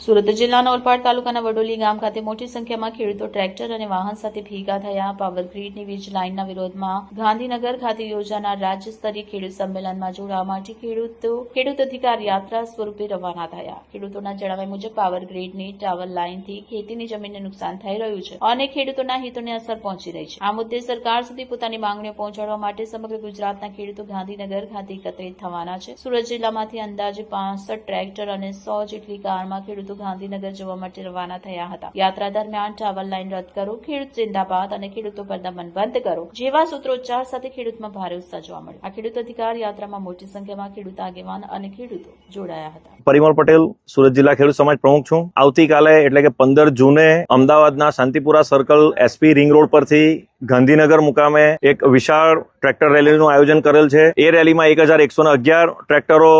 સુરત જિલ્લાના ઓલપાડ તાલુકાના વડોલી ગામ ખાતે મોટી સંખ્યામાં ખેડૂતો ટ્રેક્ટર અને વાહન સાથે ભેગા થયા. પાવર ગ્રીડની વીજ લાઇનના વિરોધમાં ગાંધીનગર ખાતે યોજાનાર રાજ્ય સ્તરીય ખેડૂત સંમેલનમાં જોડાવા માટે ખેડૂત અધિકાર યાત્રા સ્વરૂપે રવાના થયા. ખેડૂતોના જણાવ્યા મુજબ પાવર ગ્રીડની ટાવર લાઇનથી ખેતીની જમીનને નુકસાન થઈ રહ્યું છે અને ખેડૂતોના હિતોને અસર પહોંચી રહી છે. આ મુદ્દે સરકાર સુધી પોતાની માંગણીઓ પહોંચાડવા માટે સમગ્ર ગુજરાતના ખેડૂતો ગાંધીનગર ખાતે એકત્રિત થવાના છે. સુરત જિલ્લામાંથી અંદાજે 65 ટ્રેક્ટર અને 100 જેટલી કારમાં ખેડૂતો ગાંધીનગર જવા માટે રવાના થયા હતા. યાત્રા દરમિયાન ટાવર લાઇન રદ કરો, ખેડૂત જિંદાબાદ અને ખેડૂતો પર દમન બંધ કરો જેવા સૂત્રોચ્ચાર સાથે ખેડૂતમાં ભારે ઉત્સાહ જોવા મળ્યો. આ ખેડૂત અધિકાર યાત્રામાં મોટી સંખ્યામાં ખેડૂત આગેવાન અને ખેડૂતો જોડાયા હતા. પરિમલ પટેલ, સુરત જિલ્લા ખેડૂત સમાજ પ્રમુખ છું. આવતીકાલે એટલે કે 15 જૂને અમદાવાદના Shantipura circle SP ring road પરથી ગાંધીનગર મુકામે એક વિશાળ ટ્રેક્ટર રેલીનું આયોજન કરેલ છે. એ રેલીમાં 1111 ટ્રેક્ટરો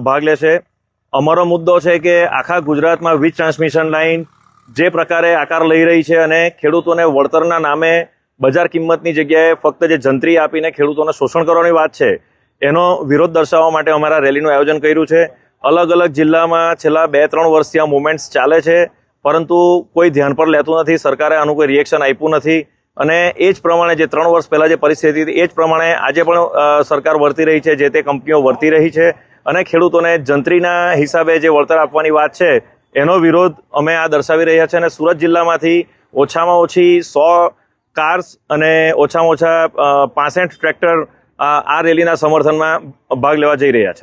ભાગ લેશે. અમારો મુદ્દો છે કે આખા ગુજરાતમાં વીજ ટ્રાન્સમિશન લાઇન જે પ્રકારે આકાર લઈ રહી છે અને ખેડૂતોને વળતરના નામે બજાર કિંમતની જગ્યાએ ફક્ત જે જંત્રી આપીને ખેડૂતોને શોષણ કરવાની વાત છે, એનો વિરોધ દર્શાવવા માટે અમારા રેલીનું આયોજન કર્યું છે. અલગ અલગ જિલ્લામાં છેલ્લા 2-3 વર્ષથી આ મુવમેન્ટ્સ ચાલે છે, પરંતુ કોઈ ધ્યાન પર લેતું નથી. સરકારે આનું કોઈ રિએક્શન આપ્યું નથી અને એ જ પ્રમાણે જે 3 વર્ષ પહેલા જે પરિસ્થિતિ હતી એ જ પ્રમાણે આજે પણ સરકાર વર્તી રહી છે, જે તે કંપનીઓ વર્તી રહી છે અને ખેડૂતોને જંત્રીના હિસાબે જે વળતર આપવાની વાત છે એનો વિરોધ અમે આ દર્શાવી રહ્યા છે. અને સુરત જિલ્લામાંથી ઓછામાં ઓછી 100 કાર્સ અને ઓછામાં ઓછા 65 ટ્રેક્ટર આ રેલીના સમર્થનમાં ભાગ લેવા જઈ રહ્યા છે.